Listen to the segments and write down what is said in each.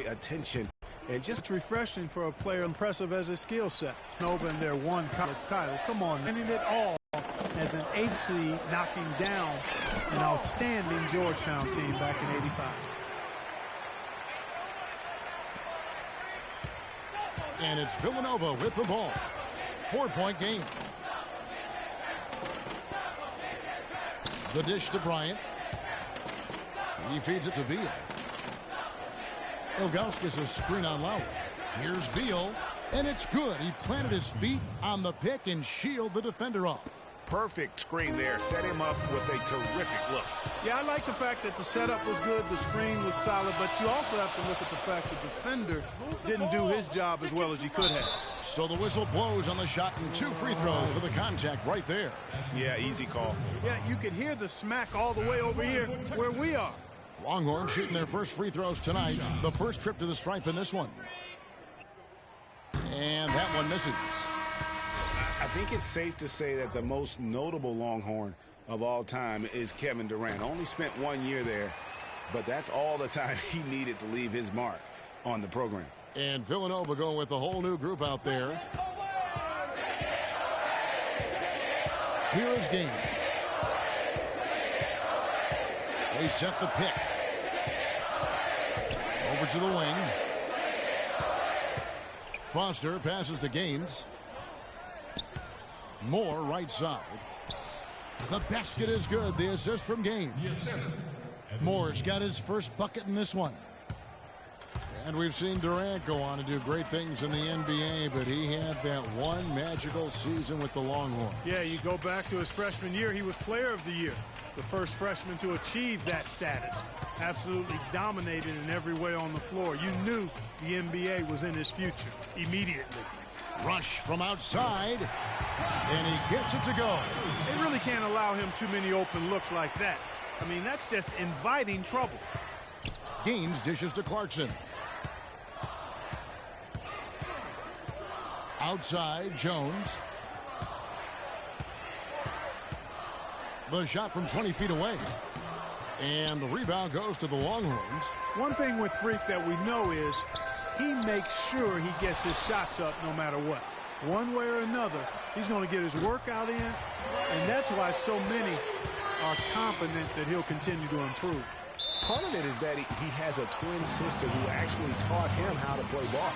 attention. And just refreshing for a player impressive as his skill set. Over in their one college title. Come on, winning it all as an 8th seed, knocking down an outstanding Georgetown team back in '85. And it's Villanova with the ball. 4-point game. The dish to Bryant. He feeds it to Beal. Ilgauskas a screen on Lowry. Here's Beal, and it's good. He planted his feet on the pick and shielded the defender off. Perfect screen there. Set him up with a terrific look. Yeah, I like the fact that the setup was good, the screen was solid, but you also have to look at the fact that the defender didn't do his job as well as he could have. So the whistle blows on the shot and 2 free throws for the contact right there. Yeah, easy call. Yeah, you could hear the smack all the way over here where we are. Longhorns shooting their first free throws tonight. The first trip to the stripe in this one. And that one misses. I think it's safe to say that the most notable Longhorn of all time is Kevin Durant. Only spent 1 year there, but that's all the time he needed to leave his mark on the program. And Villanova going with a whole new group out there. Here is Gaines. They set the pick. Over to the wing. Foster passes to Gaines. Moore right side. The basket is good. The assist from Gaines. Moore's got his first bucket in this one. And we've seen Durant go on to do great things in the NBA, but he had that one magical season with the Longhorns. Yeah, you go back to his freshman year, he was player of the year. The first freshman to achieve that status. Absolutely dominated in every way on the floor. You knew the NBA was in his future immediately. Rush from outside, and he gets it to go. They really can't allow him too many open looks like that. I mean, that's just inviting trouble. Gaines dishes to Clarkson. Outside, Jones. The shot from 20 feet away. And the rebound goes to the Longhorns. One thing with Freak that we know is he makes sure he gets his shots up no matter what. One way or another, he's going to get his workout in, and that's why so many are confident that he'll continue to improve. Part of it is that he has a twin sister who actually taught him how to play ball.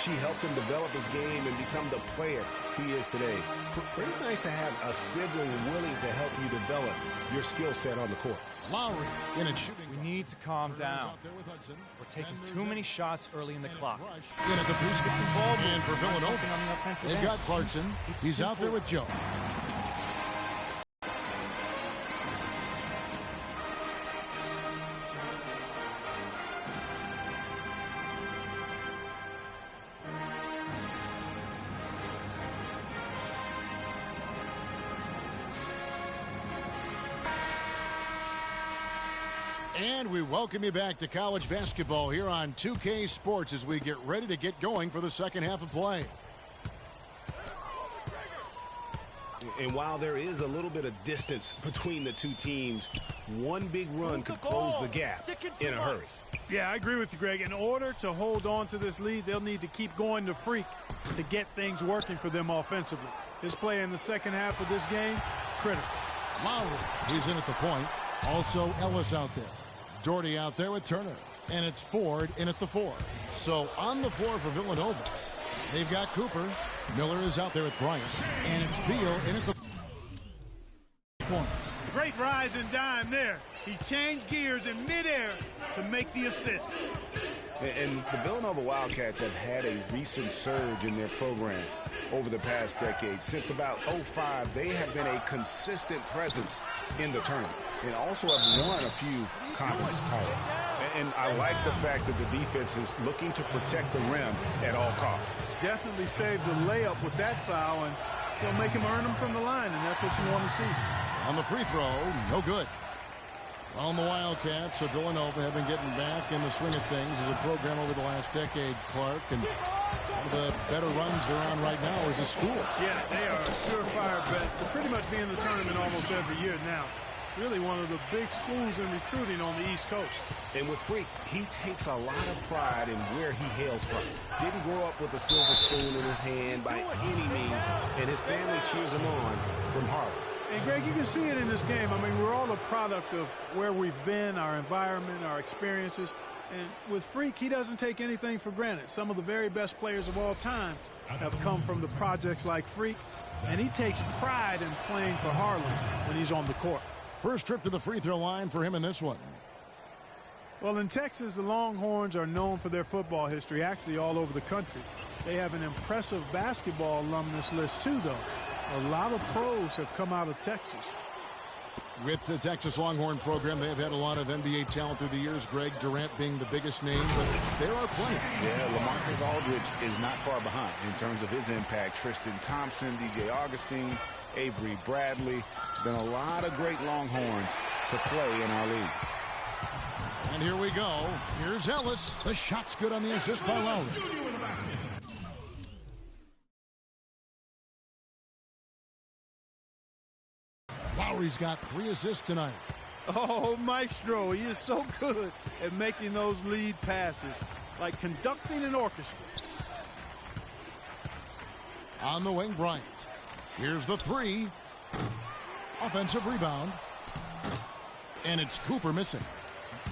She helped him develop his game and become the player he is today. Pretty nice to have a sibling willing to help you develop your skill set on the court. Lowry in a shooting. We need to calm down. We're taking too many shots early in the clock. In at the 3 spot. And for Villanova, on the offensive they've end. got Clarkson. He's out there with Joe. And we welcome you back to college basketball here on 2K Sports as we get ready to get going for the second half of play. And while there is a little bit of distance between the two teams, one big run could close the gap in a hurry. Yeah, I agree with you, Greg. In order to hold on to this lead, they'll need to keep going to Freak to get things working for them offensively. His play in the second half of this game, critical. Lowry, he's in at the point. Also Ellis out there. Doherty out there with Turner. And it's Ford in at the 4. So on the floor for Villanova, they've got Cooper. Miller is out there with Bryant. And it's Beal in at the points. Great rise and dime there. He changed gears in midair to make the assist. And the Villanova Wildcats have had a recent surge in their program over the past decade. Since about 05, they have been a consistent presence in the tournament and also have won a few conference titles. And I like the fact that the defense is looking to protect the rim at all costs. Definitely saved the layup with that foul, and he'll make him earn them from the line, and that's what you want to see. On the free throw, no good. On the Wildcats, so Villanova have been getting back in the swing of things as a program over the last decade, Clark. And one of the better runs they're on right now is a school. Yeah, they are a surefire bet to pretty much be in the tournament almost every year now. really one of the big schools in recruiting on the East Coast. And with Freak, he takes a lot of pride in where he hails from. Didn't grow up with a silver spoon in his hand by any means, and his family cheers him on from Harlem. And, Greg, you can see it in this game. I mean, we're all a product of where we've been, our environment, our experiences. And with Freak, he doesn't take anything for granted. Some of the very best players of all time have come from the projects like Freak, and he takes pride in playing for Harlem when he's on the court. First trip to the free throw line for him in this one. Well, in Texas, the Longhorns are known for their football history, actually all over the country. They have an impressive basketball alumnus list, too, though. A lot of pros have come out of Texas. With the Texas Longhorn program, they have had a lot of NBA talent through the years, Greg Durant being the biggest name, but there are plenty. Yeah, LaMarcus Aldridge is not far behind in terms of his impact. Tristan Thompson, DJ Augustine, Avery Bradley. Been a lot of great Longhorns to play in our league. And here we go. Here's Ellis. The shot's good on the assist by Lowry. Lowry's got 3 assists tonight. Oh, Maestro, he is so good at making those lead passes, like conducting an orchestra. On the wing, Bryant. Here's the 3. Offensive rebound. And it's Cooper missing.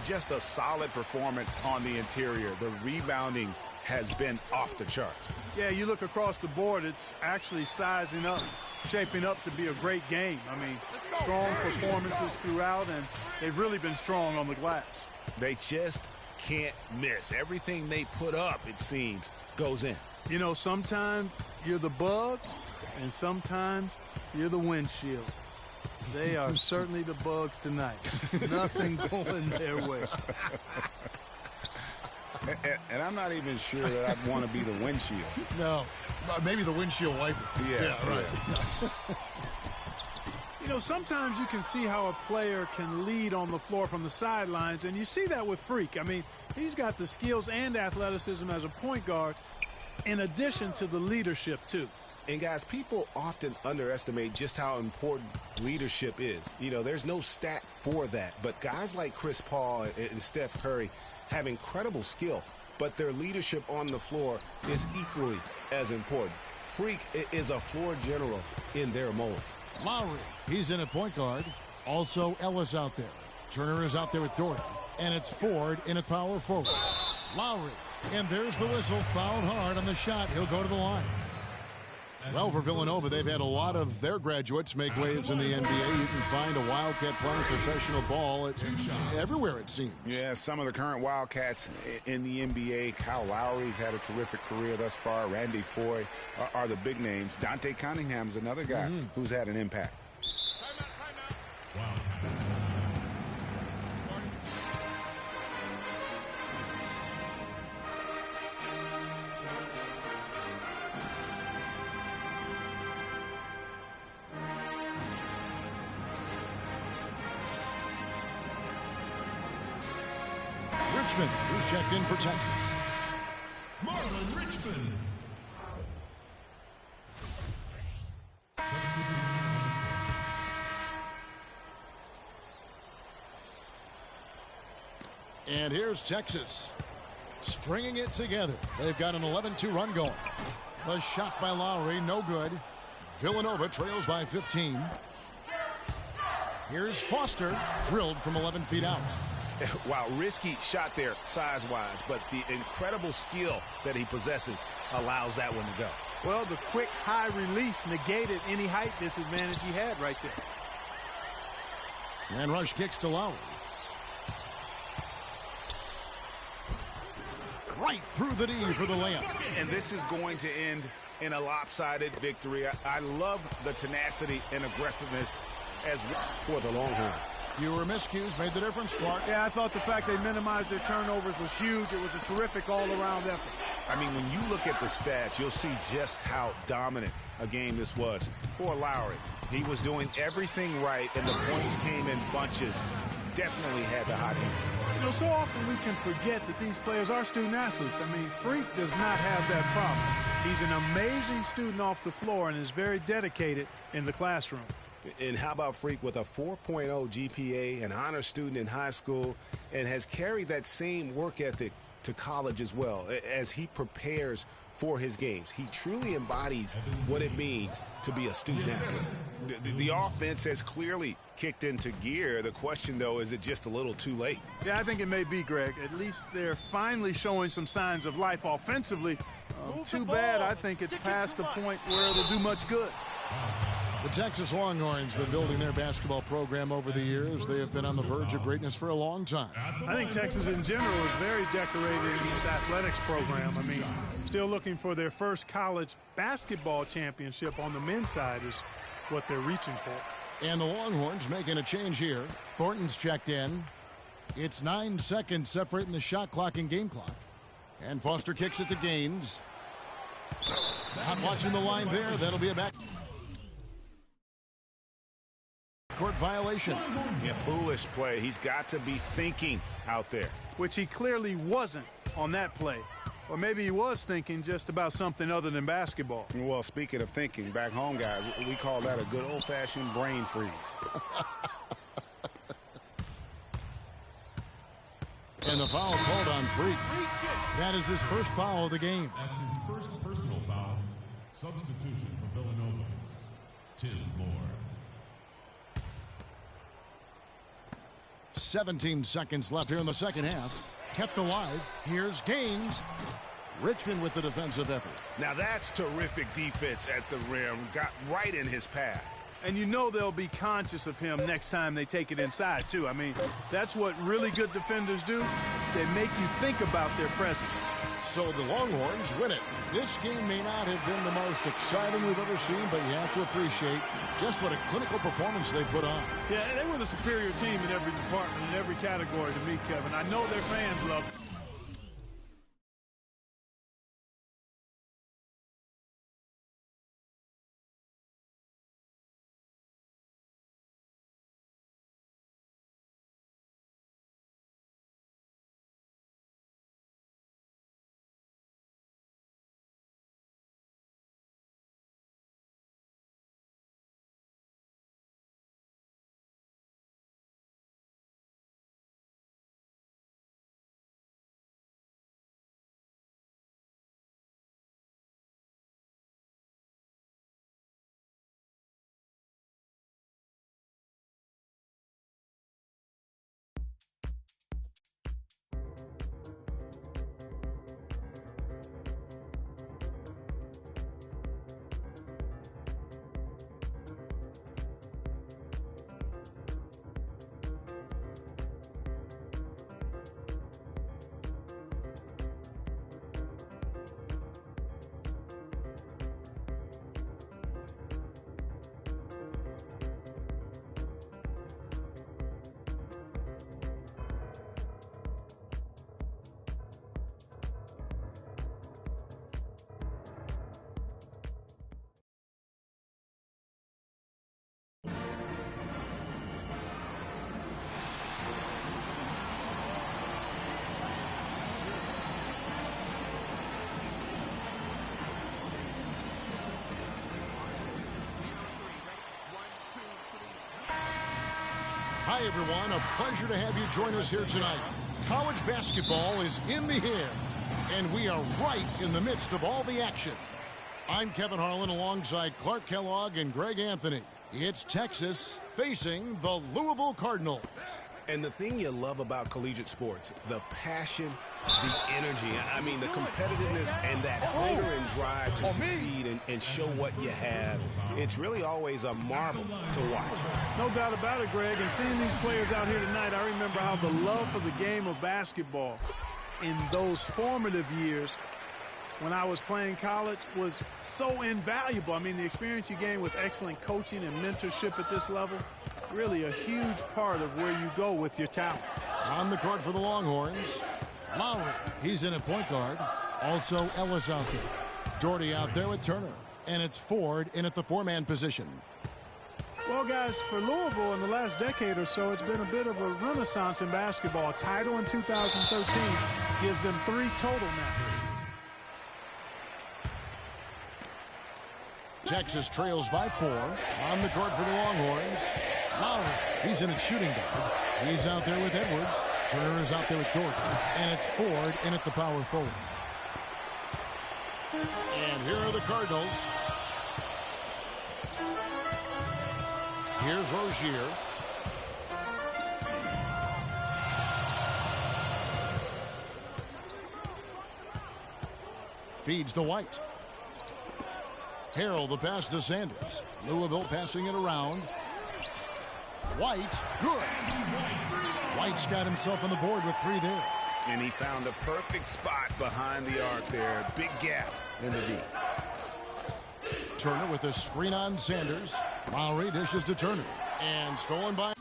Just a solid performance on the interior. The rebounding has been off the charts. Yeah, you look across the board, it's actually sizing up, shaping up to be a great game. I mean, strong performances throughout, and they've really been strong on the glass. They just can't miss. Everything they put up, it seems, goes in. You know, sometimes you're the bug, and sometimes you're the windshield. They are certainly the bugs tonight. Nothing going their way. And I'm not even sure that I'd want to be the windshield. No, maybe the windshield wiper. Yeah, right. Yeah. You know, sometimes you can see how a player can lead on the floor from the sidelines, and you see that with Freak. I mean, he's got the skills and athleticism as a point guard, in addition to the leadership, too. And, guys, people often underestimate just how important leadership is. You know, there's no stat for that. But guys like Chris Paul and Steph Curry have incredible skill, but their leadership on the floor is equally as important. Freak is a floor general in their mold. Lowry, he's in at point guard. Also Ellis out there. Turner is out there with Doherty. And it's Ford in at power forward. Lowry, and there's the whistle. Fouled hard on the shot. He'll go to the line. Well, for Villanova, they've had a lot of their graduates make waves in the NBA. You can find a Wildcat playing professional ball everywhere, it seems. Yeah, some of the current Wildcats in the NBA. Kyle Lowry's had a terrific career thus far. Randy Foye are the big names. Dante Cunningham's another guy who's had an impact. Wow. Richmond, who's checked in for Texas. Marlon Richmond. And here's Texas, stringing it together. They've got an 11-2 run going. The shot by Lowry, no good. Villanova trails by 15. Here's Foster, drilled from 11 feet out. Wow, risky shot there size-wise, but the incredible skill that he possesses allows that one to go. Well, the quick high release negated any height disadvantage he had right there. And rush kicks to Lowry. Right through the D for the layup. And this is going to end in a lopsided victory. I love the tenacity and aggressiveness as well for the Longhorns. Fewer miscues made the difference, Clark. Yeah, I thought the fact they minimized their turnovers was huge. It was a terrific all-around effort. I mean, when you look at the stats, you'll see just how dominant a game this was for Lowry. He was doing everything right, and the points came in bunches. Definitely had the hot hand. You know, so often we can forget that these players are student athletes. I mean, Freak does not have that problem. He's an amazing student off the floor and is very dedicated in the classroom. And how about Freak with a 4.0 GPA, an honor student in high school, and has carried that same work ethic to college as well as he prepares for his games. He truly embodies what it means to be a student athlete. The offense has clearly kicked into gear. The question, though, is it just a little too late? Yeah, I think it may be, Greg. At least they're finally showing some signs of life offensively. Too bad I think it's past the point where it'll do much good. The Texas Longhorns have been building their basketball program over the years. They have been on the verge of greatness for a long time. I think Texas in general is very decorated in its athletics program. I mean, still looking for their first college basketball championship on the men's side is what they're reaching for. And the Longhorns making a change here. Thornton's checked in. It's 9 seconds separating the shot clock and game clock. And Foster kicks it to Gaines. Not watching the line there. That'll be a back court violation. Yeah, foolish play. He's got to be thinking out there. Which he clearly wasn't on that play. Or maybe he was thinking just about something other than basketball. Well, speaking of thinking, back home, guys, we call that a good old-fashioned brain freeze. And the foul called on Freak. That is his first foul of the game. That's his first personal foul. Substitution for Villanova. Tim Moore. 17 seconds left here in the second half. Kept alive. Here's Gaines. Richmond with the defensive effort. Now that's terrific defense at the rim. Got right in his path. And you know they'll be conscious of him next time they take it inside, too. I mean, that's what really good defenders do. They make you think about their presence. So the Longhorns win it. This game may not have been the most exciting we've ever seen, but you have to appreciate just what a clinical performance they put on. Yeah, they were the superior team in every department, in every category to me, Kevin. I know their fans love it. Hi, everyone. A pleasure to have you join us here tonight. College basketball is in the air, and we are right in the midst of all the action. I'm Kevin Harlan alongside Clark Kellogg and Greg Anthony. It's Texas facing the Louisville Cardinals. And the thing you love about collegiate sports, the passion, the energy, I mean the competitiveness and that hunger and drive to succeed and show what you have. It's really always a marvel to watch. No doubt about it, Greg. And seeing these players out here tonight, I remember how the love for the game of basketball in those formative years when I was playing college was so invaluable. I mean, the experience you gain with excellent coaching and mentorship at this level, really a huge part of where you go with your talent. On the court for the Longhorns, Lowry. He's in at point guard. Also Ellis out there. Doherty out there with Turner. And it's Ford in at the four-man position. Well, guys, for Louisville in the last decade or so, it's been a bit of a renaissance in basketball. A title in 2013 gives them 3 total now. Texas trails by 4. On the court for the Longhorns. Lowry, he's in at shooting guard. He's out there with Edwards. Turner is out there with Doherty. And it's Ford in at the power forward. And here are the Cardinals. Here's Rozier. Feeds to White. Harrell the pass to Sanders. Louisville passing it around. White, good. White's got himself on the board with 3 there. And he found a perfect spot behind the arc there. Big gap in the D. Turner with a screen on Sanders. Lowry dishes to Turner. And stolen by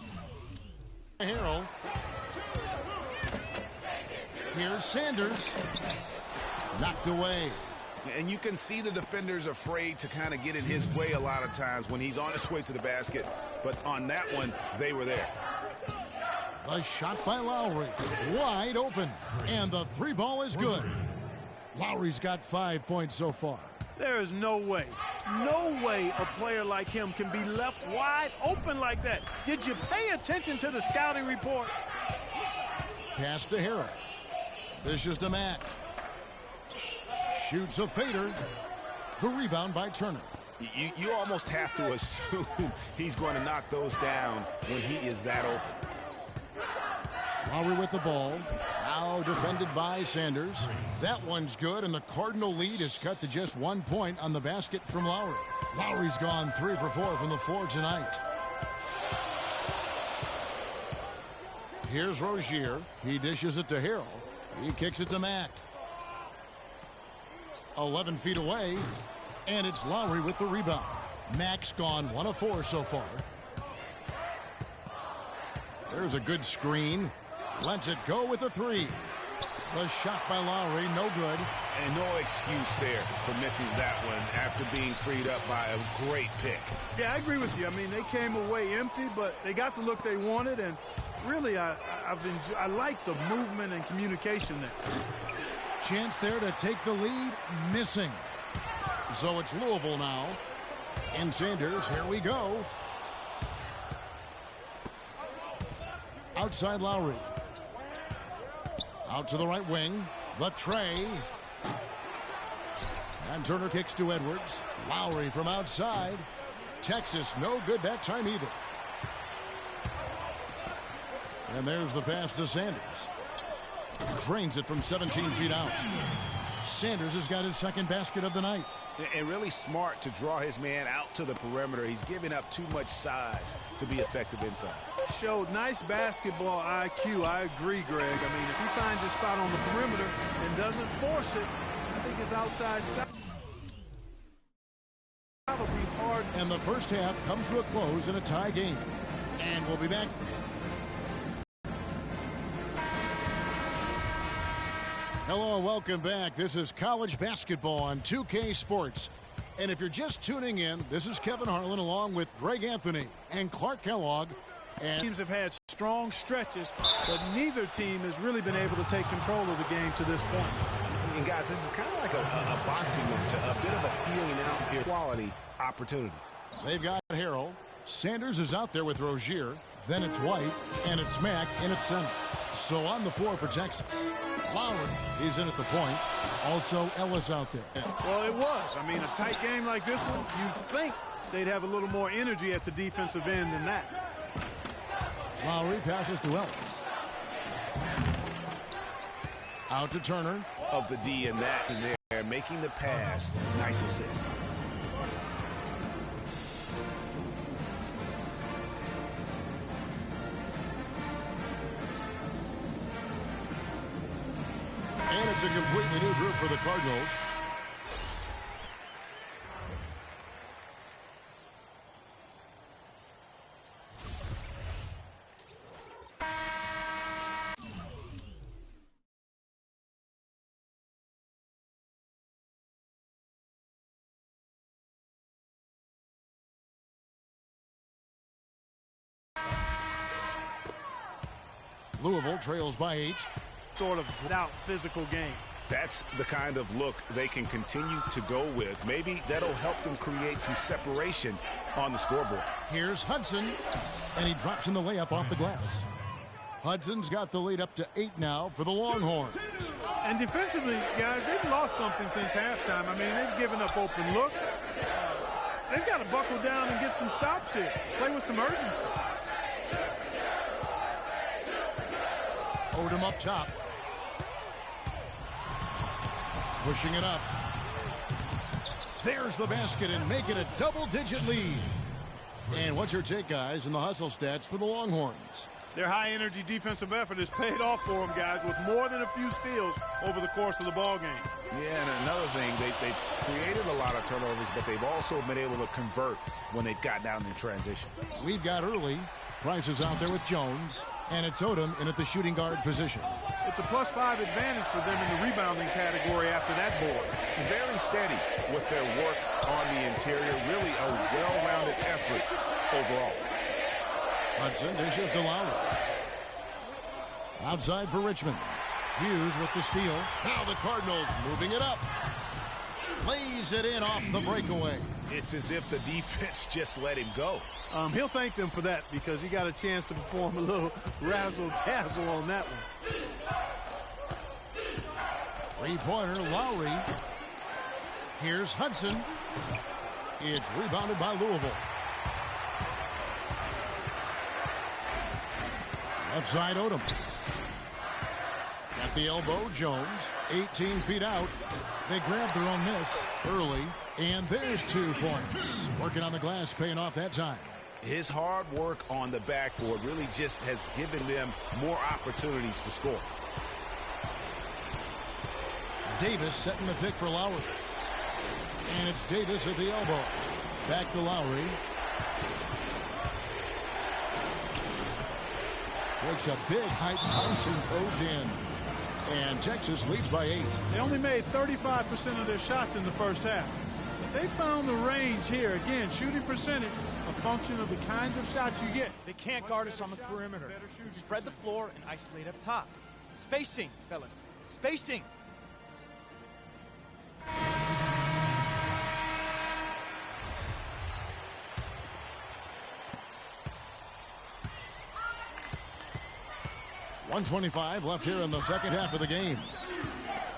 Harrell. Here's Sanders. Knocked away. And you can see the defenders afraid to kind of get in his way a lot of times when he's on his way to the basket. But on that one, they were there. A shot by Lowry. Wide open. And the 3 ball is good. Lowry's got 5 points so far. There is no way a player like him can be left wide open like that. Did you pay attention to the scouting report? Pass to Harrell. Dishes to Mack. Shoots a fader. The rebound by Turner. You almost have to assume he's going to knock those down when he is that open. Lowry with the ball. Now defended by Sanders. That one's good, and the Cardinal lead is cut to just 1 point on the basket from Lowry. Lowry's gone 3 for 4 from the floor tonight. Here's Rozier. He dishes it to Harrell. He kicks it to Mack. 11 feet away, and it's Lowry with the rebound. Mack's gone 1 of 4 so far. There's a good screen. Lets it go with a 3. The shot by Lowry, no good. And no excuse there for missing that one after being freed up by a great pick. Yeah, I agree with you. I mean, they came away empty, but they got the look they wanted, and really, I like the movement and communication there. Chance there to take the lead, missing. So it's Louisville now. And Sanders, here we go. Outside Lowry. Out to the right wing. The tray. And Turner kicks to Edwards. Lowry from outside. Texas no good that time either. And there's the pass to Sanders. Drains it from 17 feet out. Sanders has got his second basket of the night. And really smart to draw his man out to the perimeter. He's giving up too much size to be effective inside. Showed nice basketball IQ. I agree, Greg. I mean, if he finds his spot on the perimeter and doesn't force it, I think his outside shot will be hard. And the first half comes to a close in a tie game. And we'll be back. Hello and welcome back. This is college basketball on 2K Sports. And if you're just tuning in, this is Kevin Harlan along with Greg Anthony and Clark Kellogg. And teams have had strong stretches, but neither team has really been able to take control of the game to this point. And guys, this is kind of like a boxing match, a bit of a feeling out here. Quality opportunities. They've got Harrell. Sanders is out there with Rozier. Then it's White, and it's Mack in at center. So on the floor for Texas. Lowry, he's in at the point. Also Ellis out there. Well, it was. I mean, a tight game like this one, you'd think they'd have a little more energy at the defensive end than that. Lowry passes to Ellis. Out to Turner. Of the D in that, and they're making the pass. Nice assist. And it's a completely new group for the Cardinals. Louisville trails by 8. Sort of without physical game. That's the kind of look they can continue to go with. Maybe that'll help them create some separation on the scoreboard. Here's Hudson, and he drops in the layup off the glass. Hudson's got the lead up to 8 now for the Longhorns. And defensively, guys, they've lost something since halftime. I mean, they've given up open looks. They've got to buckle down and get some stops here. Play with some urgency. Odom up top. Pushing it up. There's the basket and make it a double-digit lead. And what's your take, guys, in the hustle stats for the Longhorns? Their high-energy defensive effort has paid off for them, guys, with more than a few steals over the course of the ball game. Yeah, and another thing, they've created a lot of turnovers, but they've also been able to convert when they've gotten down in transition. We've got early. Price is out there with Jones, and it's Odom in at the shooting guard position. It's a +5 advantage for them in the rebounding category after that board. Very steady with their work on the interior. Really a well-rounded effort overall. Hudson dishes to Lowry. Outside for Richmond. Hughes with the steal. Now the Cardinals moving it up. Lays it in off the breakaway. It's as if the defense just let him go. He'll thank them for that because he got a chance to perform a little razzle-dazzle on that one. Three-pointer, Lowry. Here's Hudson. It's rebounded by Louisville. Left side, Odom. At the elbow, Jones. 18 feet out. They grabbed their own miss early. And there's 2 points. Working on the glass, paying off that time. His hard work on the backboard really just has given them more opportunities to score. Davis setting the pick for Lowry. And it's Davis at the elbow. Back to Lowry. Breaks a big height bounce and goes in. And Texas leads by 8. They only made 35% of their shots in the first half. But they found the range here. Again, shooting percentage, a function of the kinds of shots you get. They can't guard us on the perimeter. Spread the floor and isolate up top. Spacing, fellas. Spacing. .125 left here in the second half of the game.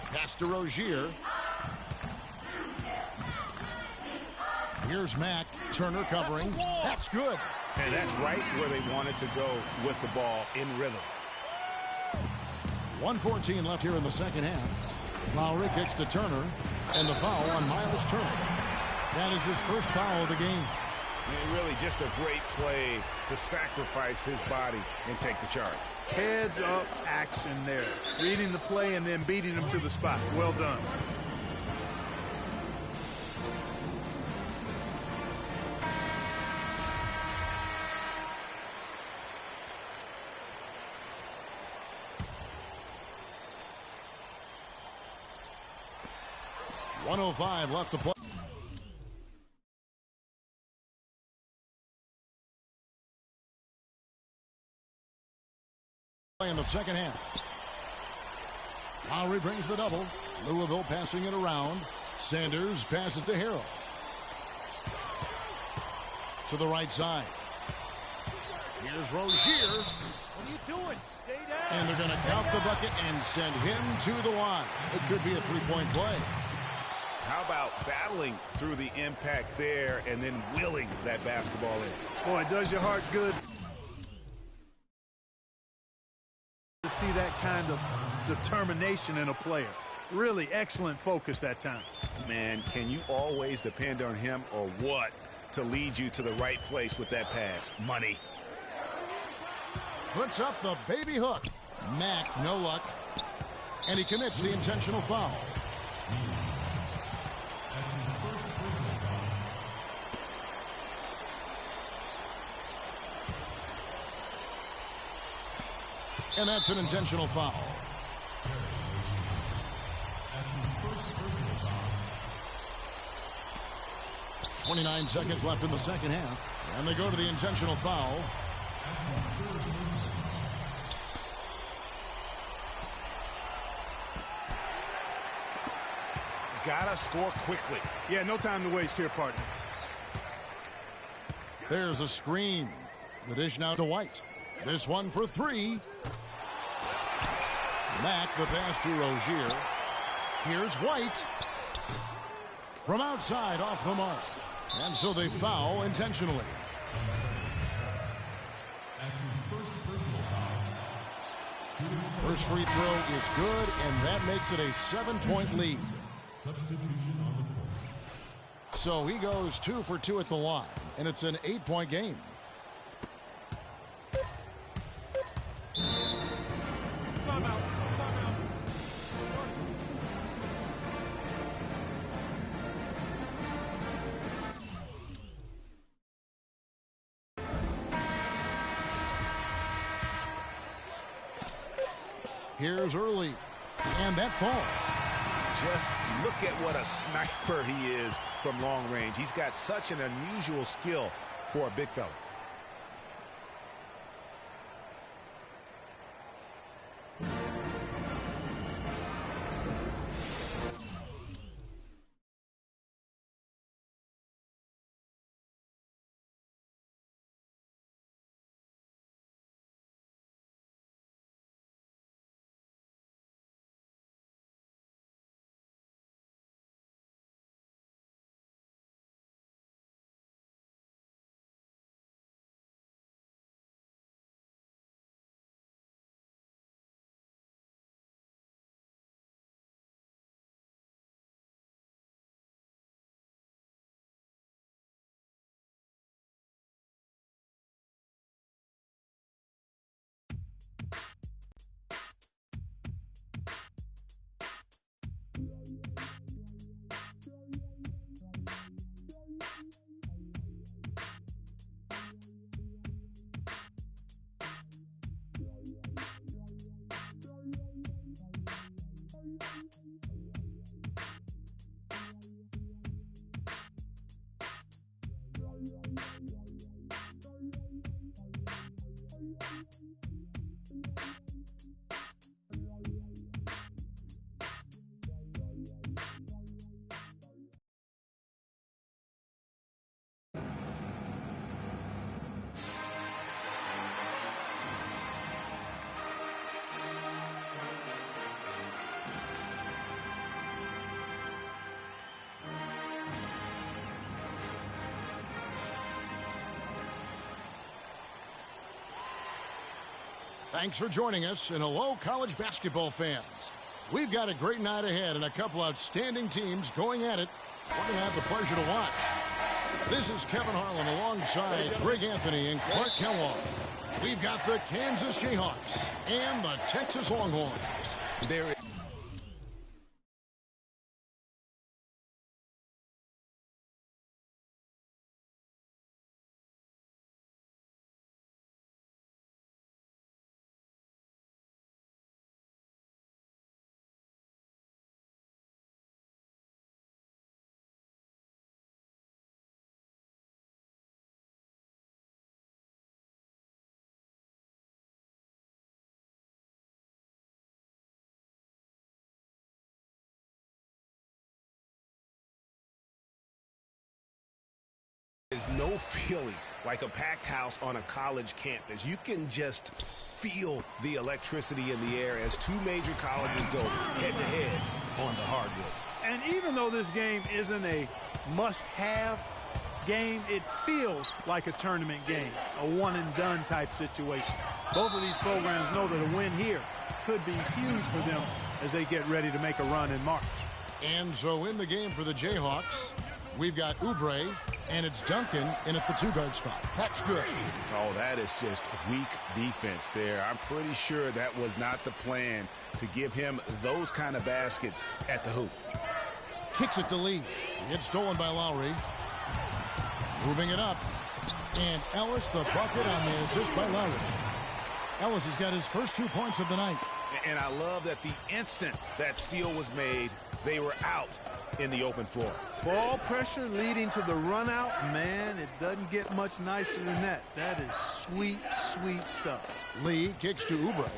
Pass to Rozier. Here's Mack. Turner covering. That's good. And that's right where they wanted to go with the ball in rhythm. 1:14 left here in the second half. Lowry kicks to Turner. And the foul on Miles Turner. That is his first foul of the game. And really just a great play to sacrifice his body and take the charge. Heads up action there. Reading the play and then beating him to the spot. Well done. .105 left to play. In the second half. Lowry brings the double. Louisville passing it around. Sanders passes to Harrell. To the right side. Here's Rozier. What are you doing? Stay down. And they're going to count the bucket and send him to the line. It could be a three-point play. How about battling through the impact there and then willing that basketball in? Boy, it does your heart good to see that kind of determination in a player. Really excellent focus that time. Man, can you always depend on him or what to lead you to the right place with that pass? Money. Puts up the baby hook. Mack, no luck. And he commits the intentional foul. That's his first personal foul. And that's an intentional foul. That's his first personal foul. 29 seconds left in the second half. And they go to the intentional foul. That's his third personal foul. gotta score quickly. Yeah, no time to waste here, partner. There's a screen. The dish now to White. This one for three. Mack the pass to Rozier. Here's White. From outside off the mark. And so they foul intentionally. That's his first personal foul. First free throw is good, and that makes it a 7-point lead. Substitution on the court. So he goes 2 for 2 at the line, and it's an 8-point game. Timeout. Here's Early, and that falls. Just look at what a sniper he is from long range. He's got such an unusual skill for a big fella. Thanks for joining us, and hello, college basketball fans. We've got a great night ahead and a couple outstanding teams going at it. We're going to have the pleasure to watch. This is Kevin Harlan alongside Greg Anthony and Clark Kellogg. We've got the Kansas Jayhawks and the Texas Longhorns. There is no feeling like a packed house on a college campus. You can just feel the electricity in the air as two major colleges go head-to-head on the hardwood. And even though this game isn't a must-have game, it feels like a tournament game, a one-and-done type situation. Both of these programs know that a win here could be huge for them as they get ready to make a run in March. And so in the game for the Jayhawks, we've got Oubre, and it's Duncan in at the two-guard spot. That's good. Oh, that is just weak defense there. I'm pretty sure that was not the plan to give him those kind of baskets at the hoop. Kicks it to Lee. It's stolen by Lowry. Moving it up. And Ellis the bucket on the assist by Lowry. Ellis has got his first 2 points of the night. And I love that the instant that steal was made, they were out in the open floor. Ball pressure leading to the run out. Man, it doesn't get much nicer than that. That is sweet, sweet stuff. Lee kicks to Oubre.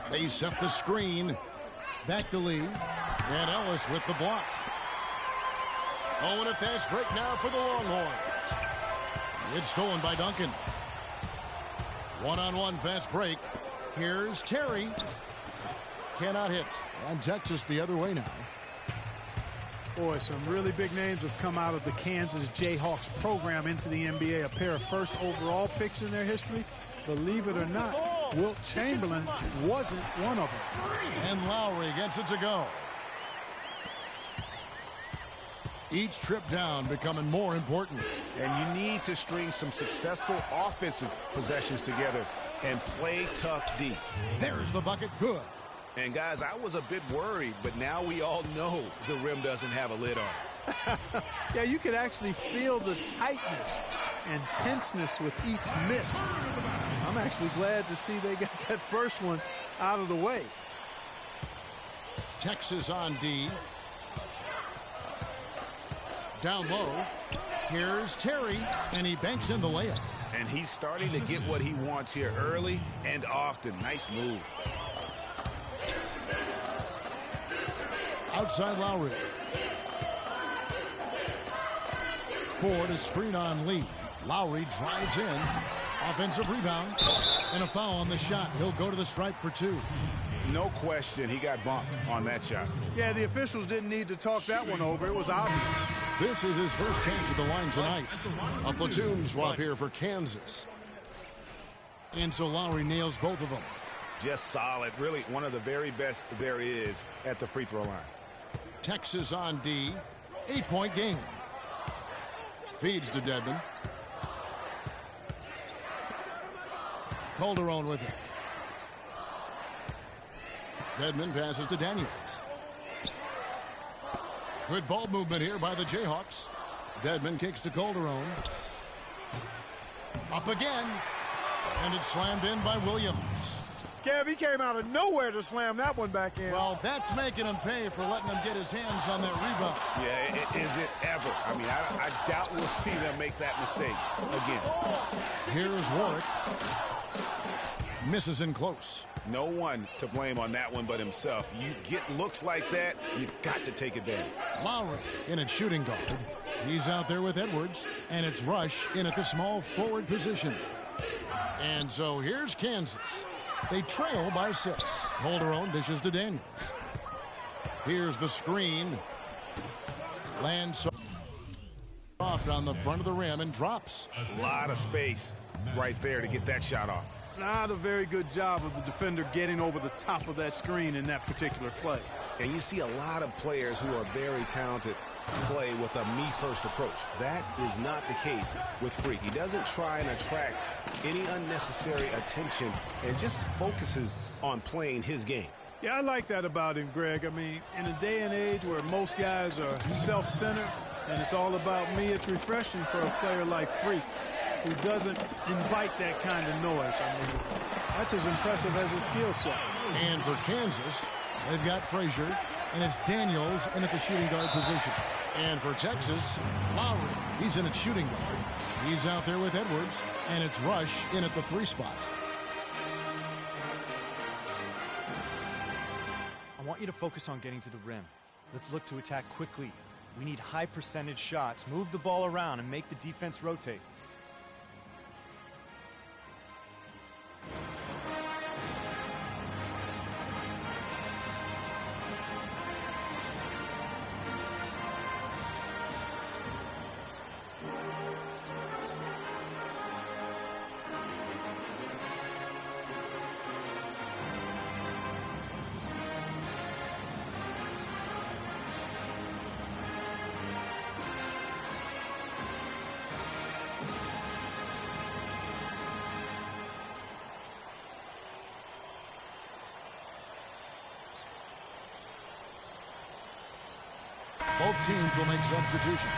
They set the screen. Back to Lee. And Ellis with the block. Oh, and a fast break now for the Longhorns. It's stolen by Duncan. One-on-one fast break. Here's Terry. Cannot hit. And Texas the other way now. Boy, some really big names have come out of the Kansas Jayhawks program into the NBA. A pair of first overall picks in their history. Believe it or not, Wilt Chamberlain wasn't one of them. And Lowry gets it to go. Each trip down becoming more important. And you need to string some successful offensive possessions together and play tough D. There's the bucket. Good. And guys, I was a bit worried, but now we all know the rim doesn't have a lid on it. Yeah, you could actually feel the tightness and tenseness with each miss. I'm actually glad to see they got that first one out of the way. Texas on D. Down low. Here's Terry, and he banks in the layup. And he's starting to get what he wants here early and often. Nice move. Outside Lowry. Ford is screen on Lee. Lowry drives in. Offensive rebound. And a foul on the shot. He'll go to the stripe for two. No question he got bumped on that shot. Yeah, the officials didn't need to talk that one over. It was obvious. This is his first chance at the line tonight. A platoon swap here for Kansas. And so Lowry nails both of them. Just solid. Really one of the very best there is at the free throw line. Texas on D. 8-point game. Feeds to Dedmon. Calderon with it. Dedmon passes to Daniels. Good ball movement here by the Jayhawks. Dedmon kicks to Calderon. Up again. And it's slammed in by Williams. Kev, he came out of nowhere to slam that one back in. Well, that's making him pay for letting him get his hands on that rebound. Yeah, is it ever? I mean, I doubt we'll see them make that mistake again. Here's Warwick. Misses in close. No one to blame on that one but himself. You get looks like that, you've got to take advantage. Lowry in at shooting guard. He's out there with Edwards, and it's Rush in at the small forward position. And so here's Kansas. They trail by 6. Calderon dishes to Daniels. Here's the screen. Lands soft on the front of the rim and drops. A lot of space right there to get that shot off. Not a very good job of the defender getting over the top of that screen in that particular play. And you see a lot of players who are very talented play with a me-first approach. That is not the case with Freak. He doesn't try and attract any unnecessary attention and just focuses on playing his game. Yeah, I like that about him, Greg. I mean, in a day and age where most guys are self-centered and it's all about me, it's refreshing for a player like Freak who doesn't invite that kind of noise. I mean, that's as impressive as his skill set. And for Kansas, they've got Frazier, and it's Daniels in at the shooting guard position. And for Texas, Lowry, he's in at shooting guard. He's out there with Edwards, and it's Rush in at the 3 spot. I want you to focus on getting to the rim. Let's look to attack quickly. We need high percentage shots. Move the ball around and make the defense rotate. Both teams will make substitutions.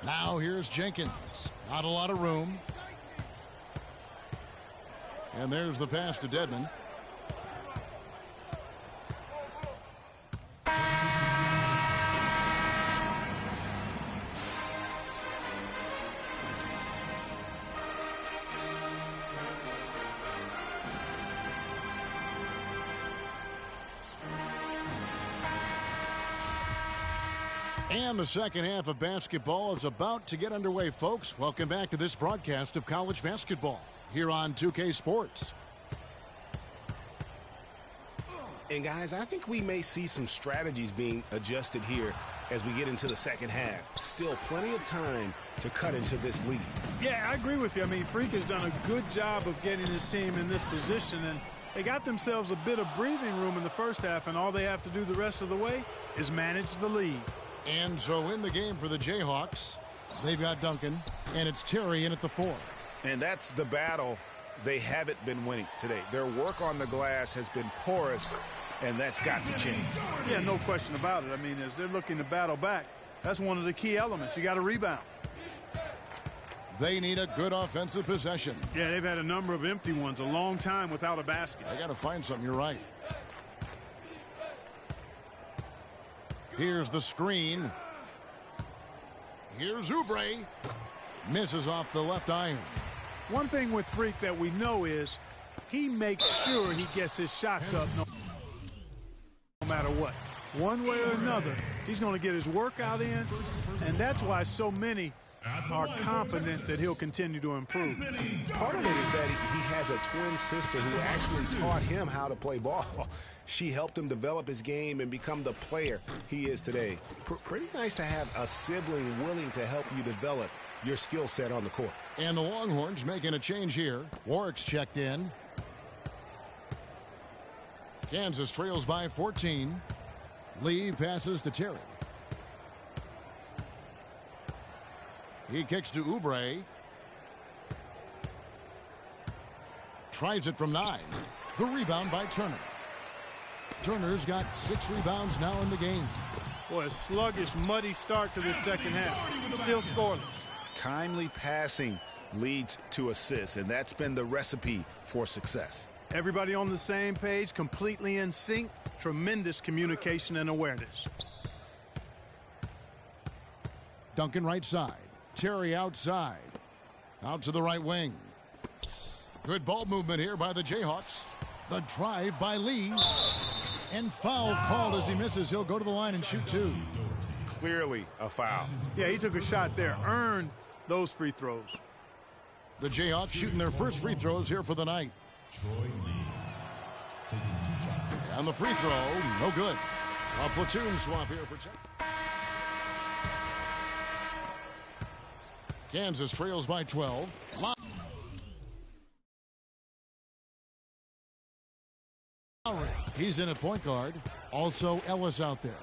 Now here's Jenkins. Not a lot of room. And there's the pass to Dedmon. And the second half of basketball is about to get underway, folks. Welcome back to this broadcast of college basketball here on 2K Sports. And guys, I think we may see some strategies being adjusted here as we get into the second half. Still plenty of time to cut into this lead. Yeah, I agree with you. I mean, Freak has done a good job of getting his team in this position, and they got themselves a bit of breathing room in the first half, and all they have to do the rest of the way is manage the lead. And so in the game for the Jayhawks, they've got Duncan, and it's Terry in at the 4. And that's the battle they haven't been winning today. Their work on the glass has been porous, and that's got to change. Yeah, no question about it. I mean, as they're looking to battle back, that's one of the key elements. You got to rebound. They need a good offensive possession. Yeah, they've had a number of empty ones, a long time without a basket. I got to find something. You're right. Here's the screen. Here's Oubre. Misses off the left iron. One thing with Freak that we know is he makes sure he gets his shots up no matter what. One way or another, he's going to get his workout in, and that's why so many are confident that he'll continue to improve. Part of it is that he has a twin sister who actually taught him how to play ball. She helped him develop his game and become the player he is today. Pretty nice to have a sibling willing to help you develop your skill set on the court. And the Longhorns making a change here. Warwick's checked in. Kansas trails by 14. Lee passes to Terry. He kicks to Oubre. Tries it from 9. The rebound by Turner. Turner's got 6 rebounds now in the game. Boy, a sluggish, muddy start to the second half. Still scoreless. Timely passing leads to assists, and that's been the recipe for success. Everybody on the same page, completely in sync. Tremendous communication and awareness. Duncan right side. Terry outside. Out to the right wing. Good ball movement here by the Jayhawks. The drive by Lee. And foul called as he misses. He'll go to the line and shoot 2. Clearly a foul. Yeah, he took a shot there. Earned those free throws. The Jayhawks shooting their first free throws here for the night. Troy Lee taking 2 shots. And the free throw, no good. A platoon swap here for Kansas trails by 12. He's in at point guard. Also Ellis out there.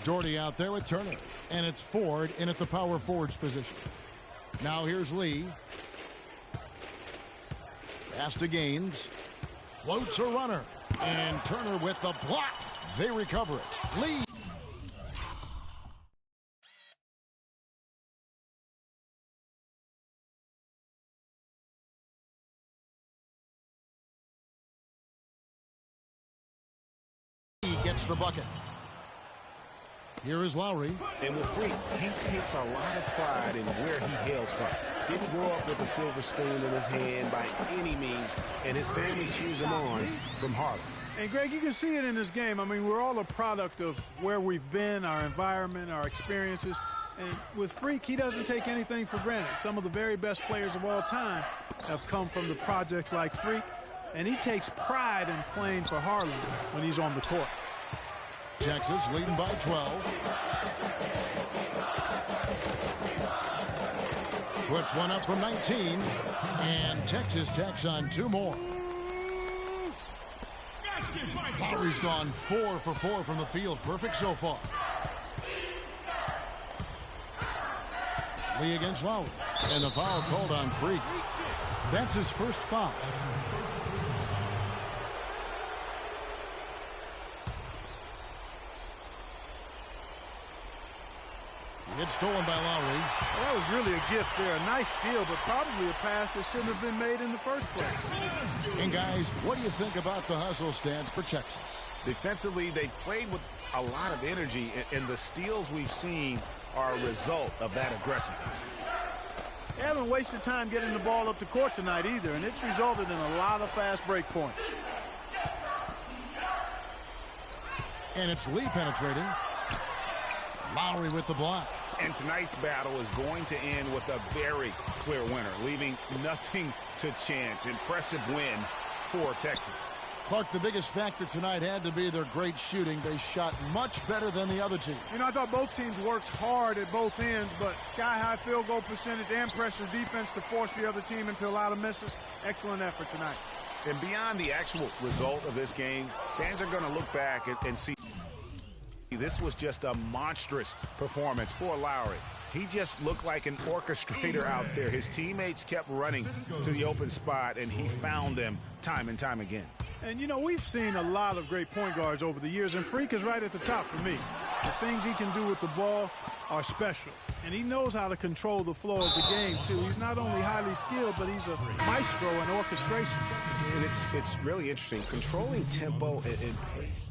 Doherty out there with Turner. And it's Ford in at the power forwards position. Now here's Lee. Pass to Gaines. Floats a runner. And Turner with the block. They recover it. Lee. He gets the bucket. Here is Lowry. And with Freak, he takes a lot of pride in where he hails from. Didn't grow up with a silver spoon in his hand by any means, and his family cheers him on from Harlem. And, Greg, you can see it in this game. I mean, we're all a product of where we've been, our environment, our experiences. And with Freak, he doesn't take anything for granted. Some of the very best players of all time have come from the projects like Freak, and he takes pride in playing for Harlem when he's on the court. Texas leading by 12. Puts one up from 19. And Texas tacks on 2 more. Lowry's gone 4 for 4 from the field. Perfect so far. Lee against Lowry. And the foul called on Freak. That's his first foul. It's stolen by Lowry. Well, that was really a gift there. A nice steal, but probably a pass that shouldn't have been made in the first place. And, guys, what do you think about the hustle stance for Texas? Defensively, they played with a lot of energy, and the steals we've seen are a result of that aggressiveness. They haven't wasted time getting the ball up the court tonight either, and it's resulted in a lot of fast break points. And it's Lee penetrating. Lowry with the block. And tonight's battle is going to end with a very clear winner, leaving nothing to chance. Impressive win for Texas. Clark, the biggest factor tonight had to be their great shooting. They shot much better than the other team. You know, I thought both teams worked hard at both ends, but sky-high field goal percentage and pressure defense to force the other team into a lot of misses. Excellent effort tonight. And beyond the actual result of this game, fans are going to look back and see this was just a monstrous performance for Lowry. He just looked like an orchestrator out there. His teammates kept running to the open spot, and he found them time and time again. And, you know, we've seen a lot of great point guards over the years, and Freak is right at the top for me. The things he can do with the ball are special, and he knows how to control the flow of the game, too. He's not only highly skilled, but he's a maestro in orchestration. And it's really interesting, controlling tempo and pace.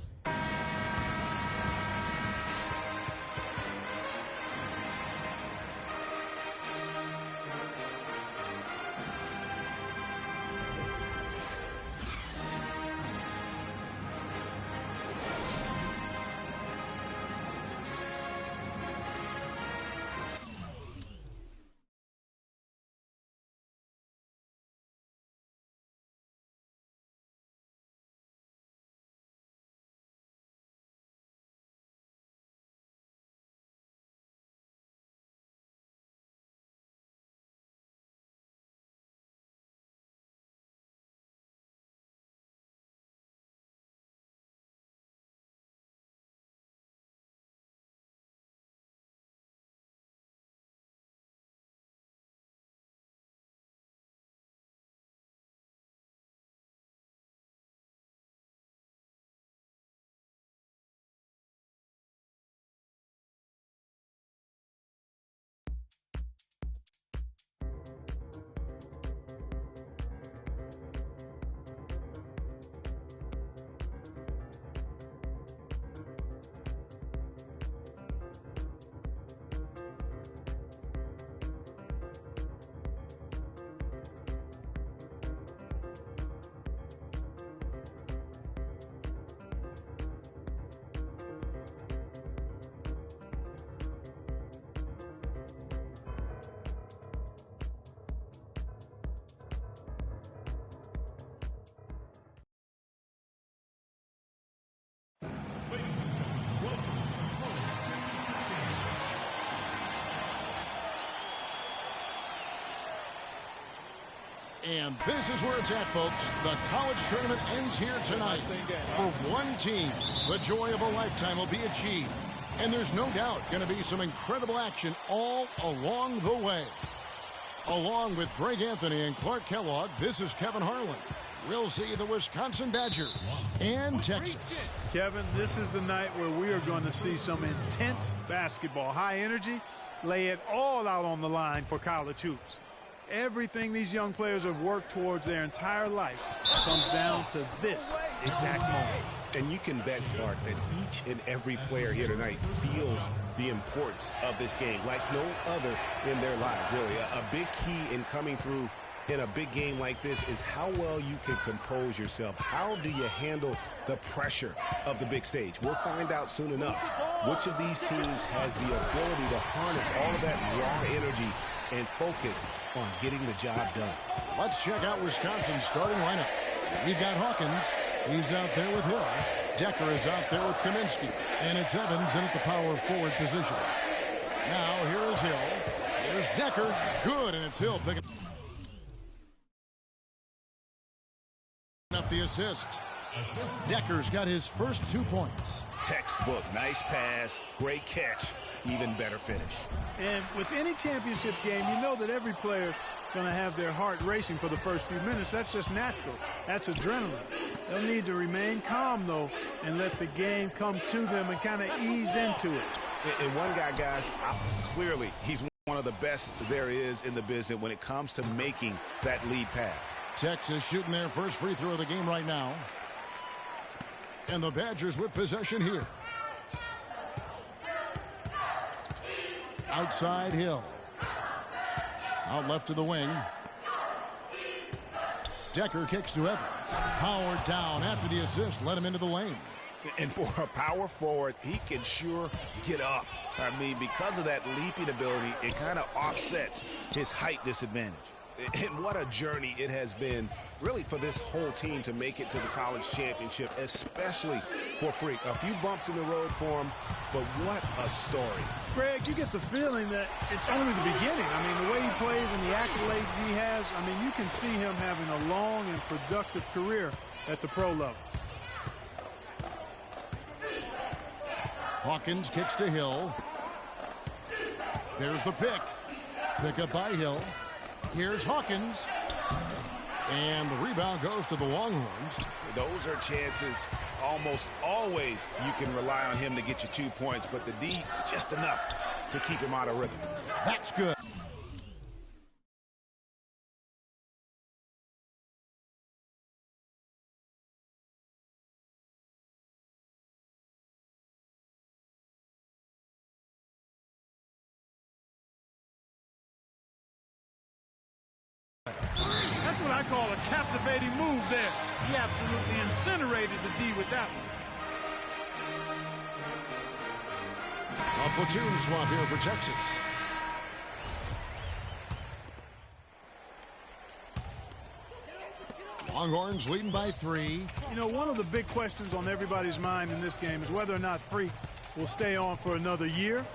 And this is where it's at, folks. The college tournament ends here tonight. For one team, the joy of a lifetime will be achieved. And there's no doubt going to be some incredible action all along the way. Along with Greg Anthony and Clark Kellogg, this is Kevin Harlan. We'll see the Wisconsin Badgers and Texas. Kevin, this is the night where we are going to see some intense basketball. High energy, lay it all out on the line for college hoops. Everything these young players have worked towards their entire life comes down to this exact moment. And you can bet, Clark, that each and every player here tonight feels the importance of this game like no other in their lives, really. A big key in coming through in a big game like this is how well you can compose yourself. How do you handle the pressure of the big stage? We'll find out soon enough which of these teams has the ability to harness all of that raw energy and focus on getting the job done. Let's check out Wisconsin's starting lineup. We've got Hawkins. He's out there with Hill. Decker is out there with Kaminsky. And it's Evans in at the power forward position. Now here is Hill. Here's Decker. Good, and it's Hill picking up the assist. Decker's got his first 2 points. Textbook. Nice pass. Great catch. Even better finish. And with any championship game, you know that every player is going to have their heart racing for the first few minutes. That's just natural. That's adrenaline. They'll need to remain calm, though, and let the game come to them and kind of ease into it. And one guy, guys, clearly he's one of the best there is in the business when it comes to making that lead pass. Texas shooting their first free throw of the game right now. And the Badgers with possession here. Outside Hill. Out left to the wing. Decker kicks to Evans. Powered down after the assist. Let him into the lane. And for a power forward, he can sure get up. I mean, because of that leaping ability, it kind of offsets his height disadvantage. And what a journey it has been, really, for this whole team to make it to the college championship, especially for Freak. A few bumps in the road for him, but what a story. Greg, you get the feeling that it's only the beginning. I mean, the way he plays and the accolades he has, I mean, you can see him having a long and productive career at the pro level. Hawkins kicks to Hill. There's the pick. Pick up by Hill. Here's Hawkins. And the rebound goes to the Longhorns. Those are chances almost always you can rely on him to get you 2 points, but the D just enough to keep him out of rhythm. That's good. That's what I call a captivating move there. He absolutely incinerated the D with that one. A platoon swap here for Texas. Longhorns leading by 3. You know, one of the big questions on everybody's mind in this game is whether or not Freak will stay on for another year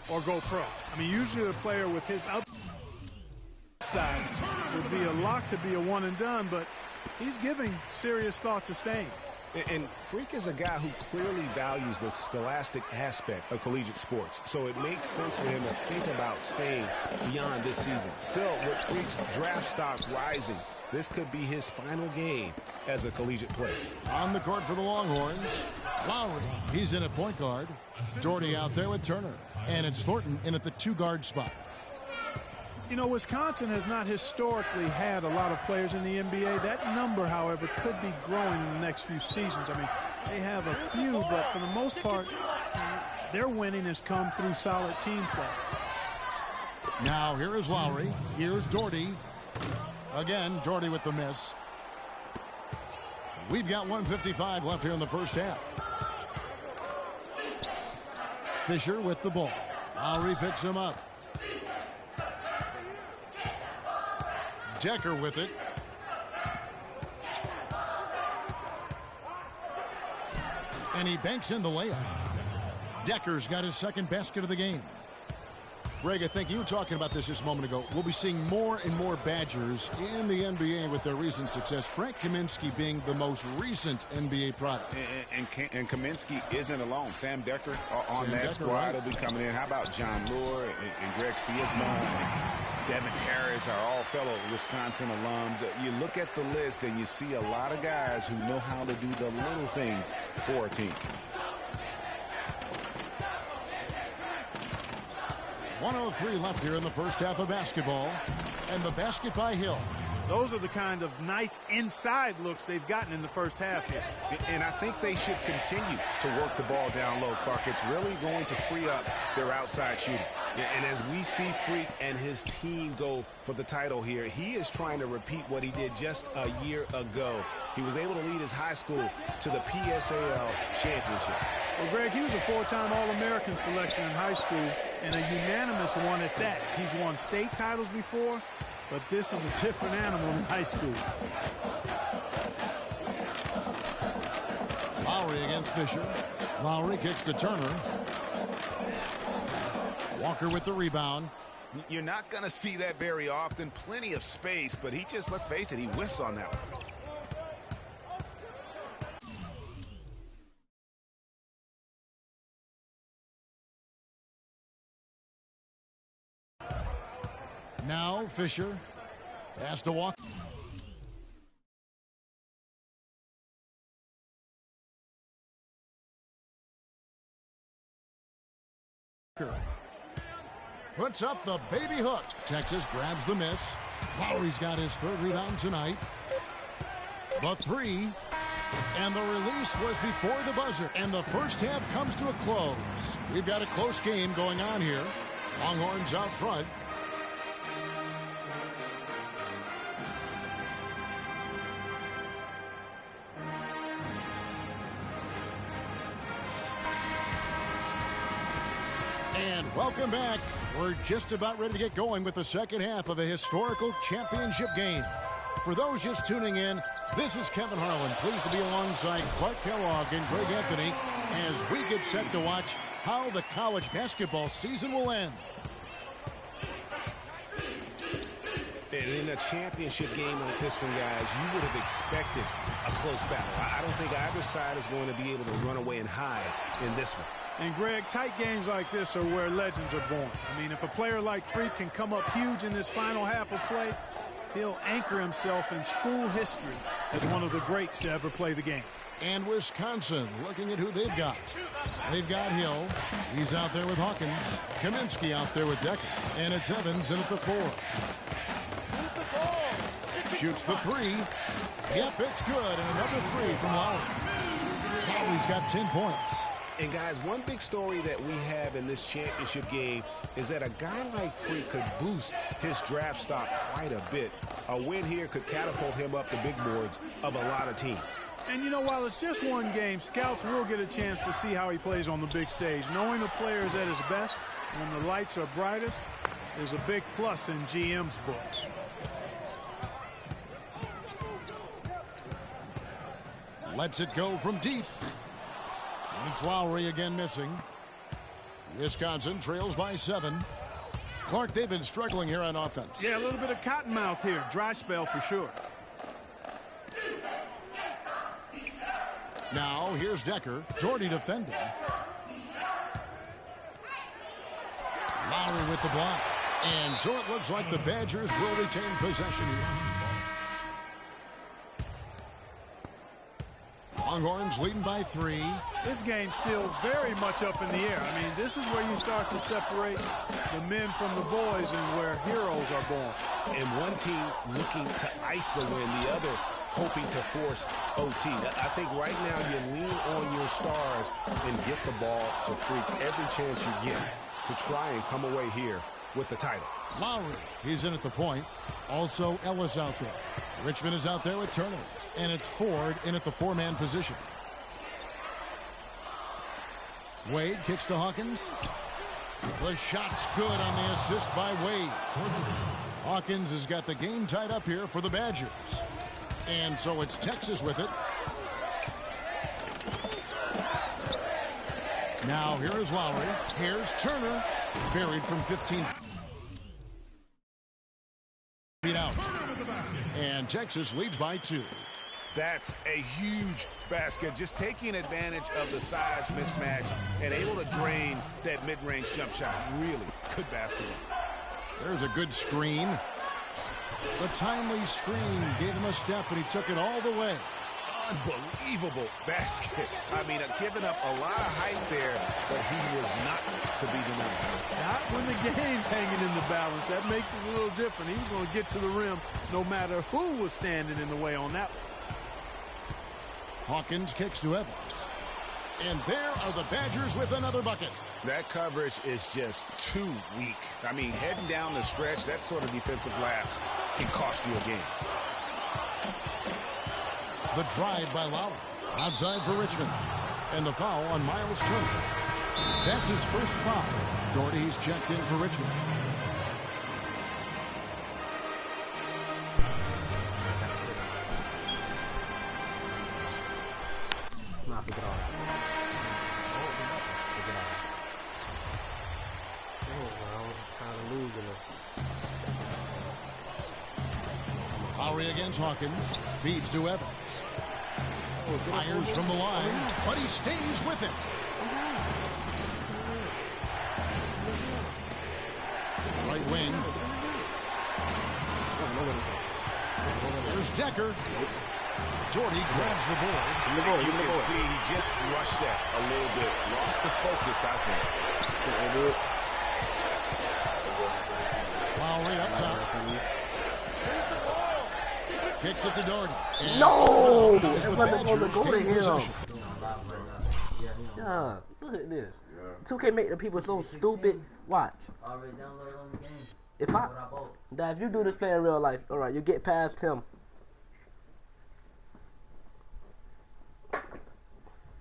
or go pro. I mean, usually a player with his upside would be a lock to be a one and done, but he's giving serious thought to staying. And Freak is a guy who clearly values the scholastic aspect of collegiate sports, so it makes sense for him to think about staying beyond this season. Still, with Freak's draft stock rising, this could be his final game as a collegiate player. On the court for the Longhorns, Lowry. He's in at point guard. Doherty out there with Turner. And it's Thornton in at the 2-guard spot. You know, Wisconsin has not historically had a lot of players in the NBA. That number, however, could be growing in the next few seasons. I mean, they have a few, but for the most part, their winning has come through solid team play. Now, here is Lowry. Here's Doherty. Again, Doherty with the miss. We've got 1:55 left here in the first half. Fisher with the ball. Lowry picks him up. Decker with it. And he banks in the layup. Decker's got his second basket of the game. Greg, I think you were talking about this a moment ago. We'll be seeing more and more Badgers in the NBA with their recent success. Frank Kaminsky being the most recent NBA product. And Kaminsky isn't alone. Sam Decker on that squad right. Will be coming in. How about John Moore and Greg Stiesma and Devin Harris are all fellow Wisconsin alums. You look at the list and you see a lot of guys who know how to do the little things for a team. 1:03 left here in the first half of basketball. And the basket by Hill. Those are the kind of nice inside looks they've gotten in the first half here. And I think they should continue to work the ball down low, Clark. It's really going to free up their outside shooting. And as we see Freak and his team go for the title here, he is trying to repeat what he did just a year ago. He was able to lead his high school to the PSAL championship. Well, Greg, he was a 4-time All-American selection in high school and a unanimous one at that. He's won state titles before, but this is a different animal in high school. Lowry against Fisher. Lowry kicks to Turner. Walker with the rebound. You're not going to see that very often. Plenty of space, but he just, let's face it, he whiffs on that one. Now Fisher has to walk. Puts up the baby hook. Texas grabs the miss. Lowry's got his third rebound tonight. The three. And the release was before the buzzer. And the first half comes to a close. We've got a close game going on here. Longhorns out front. Welcome back. We're just about ready to get going with the second half of a historical championship game. For those just tuning in, this is Kevin Harlan, pleased to be alongside Clark Kellogg and Greg Anthony as we get set to watch how the college basketball season will end. And in a championship game like this one, guys, you would have expected a close battle. I don't think either side is going to be able to run away and hide in this one. And, Greg, tight games like this are where legends are born. I mean, if a player like Freak can come up huge in this final half of play, he'll anchor himself in school history as one of the greats to ever play the game. And Wisconsin, looking at who they've got. They've got Hill. He's out there with Hawkins. Kaminsky out there with Decker. And it's Evans in at the 4. Shoots the 3. Yep, it's good. And another 3 from Lowry. Lowry's got 10 points. And, guys, one big story that we have in this championship game is that a guy like Freak could boost his draft stock quite a bit. A win here could catapult him up the big boards of a lot of teams. And, you know, while it's just one game, scouts will get a chance to see how he plays on the big stage. Knowing a player is at his best when the lights are brightest is a big plus in GM's books. Lets it go from deep. It's Lowry again missing. Wisconsin trails by 7. Clark, they've been struggling here on offense. Yeah, a little bit of cottonmouth here. Dry spell for sure. Now, here's Decker. Doherty defending. Lowry with the block. And so it looks like the Badgers will retain possession. Longhorns leading by 3. This game's still very much up in the air. I mean, this is where you start to separate the men from the boys and where heroes are born. And one team looking to ice the win, the other hoping to force OT. I think right now you lean on your stars and get the ball to Freak every chance you get to try and come away here with the title. Lowry, he's in at the point. Also Ellis out there. Richmond is out there with Turner. And it's Ford in at the 4-man position. Wade kicks to Hawkins. The shot's good on the assist by Wade. Hawkins has got the game tied up here for the Badgers. And so it's Texas with it. Now here is Lowry. Here's Turner. Buried from 15 feet out. And Texas leads by 2. That's a huge basket. Just taking advantage of the size mismatch and able to drain that mid-range jump shot. Really good basketball. There's a good screen. The timely screen gave him a step, and he took it all the way. Unbelievable basket. I mean, giving up a lot of height there, but he was not to be denied. Not when the game's hanging in the balance. That makes it a little different. He was going to get to the rim no matter who was standing in the way on that one. Hawkins kicks to Evans. And there are the Badgers with another bucket. That coverage is just too weak. I mean, heading down the stretch, that sort of defensive lapse can cost you a game. The drive by Lowry. Outside for Richmond. And the foul on Miles Turner. That's his first foul. Doherty's checked in for Richmond. Lowry against Hawkins. Feeds to Evans. Fires from the line, but he stays with it. Right wing. There's Decker. Doherty grabs the board. You can see he just rushed that a little bit. Lost the focus out there. Lowry up top. Kicks it to Doherty. No! It wasn't supposed to go to him. Yeah, look at this. 2K make the people so stupid. Watch. If you do this play in real life, alright, you get past him.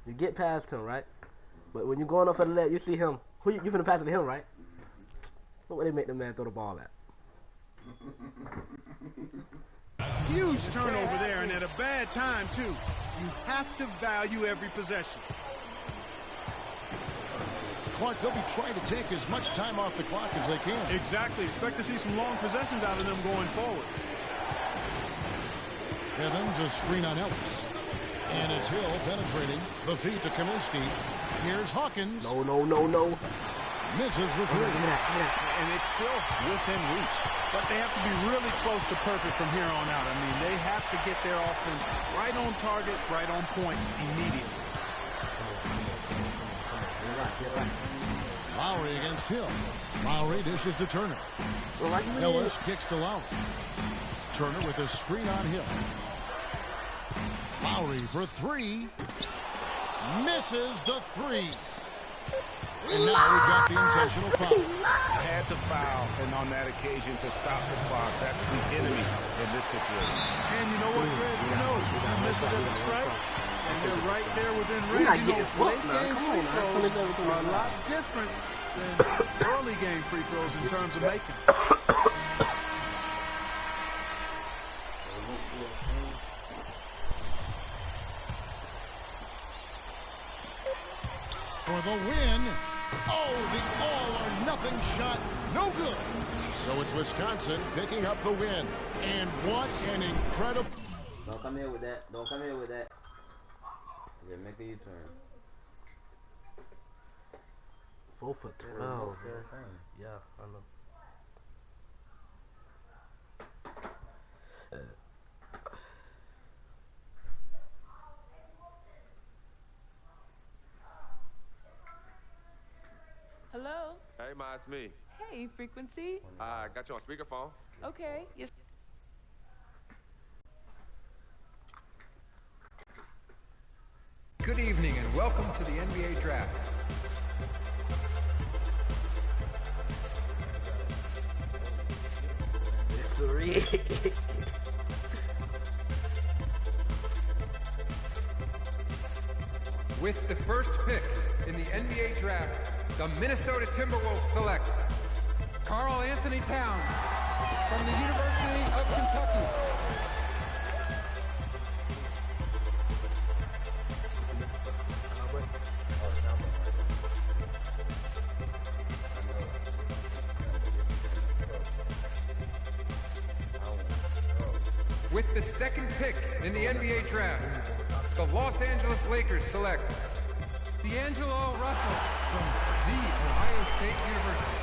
You get past him, right? But when you're going up for the leg, you see him. Who you finna pass it to him, right? Look where they make the man throw the ball at. Huge turnover there, and at a bad time, too. You have to value every possession. Clark, they'll be trying to take as much time off the clock as they can. Exactly. Expect to see some long possessions out of them going forward. Evans, a screen on Ellis. And it's Hill penetrating. The feed to Kaminsky. Here's Hawkins. No. Misses the three. And it's still within reach. But they have to be really close to perfect from here on out. I mean, they have to get their offense right on target, right on point immediately. Lowry against Hill. Lowry dishes to Turner. Ellis kicks to Lowry. Turner with a screen on Hill. Lowry for three. Misses the three. And now we've got the intentional foul. Had to foul, and on that occasion to stop the clock. That's the enemy in this situation. And you know what, Greg? You know, if you miss it as a strike, and you're right there within range, you know, late game free throws are a lot different than early game free throws in terms of making. For the win. Oh, the all-or-nothing shot. No good. So it's Wisconsin picking up the win. And what an incredible... Don't come here with that. Don't come here with that. You're making you turn. 4 for 12. Yeah, I know. Hello? Hey, Ma, it's me. Hey, Frequency. I got you on speakerphone. Okay. Yes. Good evening and welcome to the NBA Draft. Victory. With the first pick in the NBA Draft, the Minnesota Timberwolves select Karl Anthony Towns from the University of Kentucky. With the second pick in the NBA Draft, the Los Angeles Lakers select D'Angelo Russell from The Ohio State University.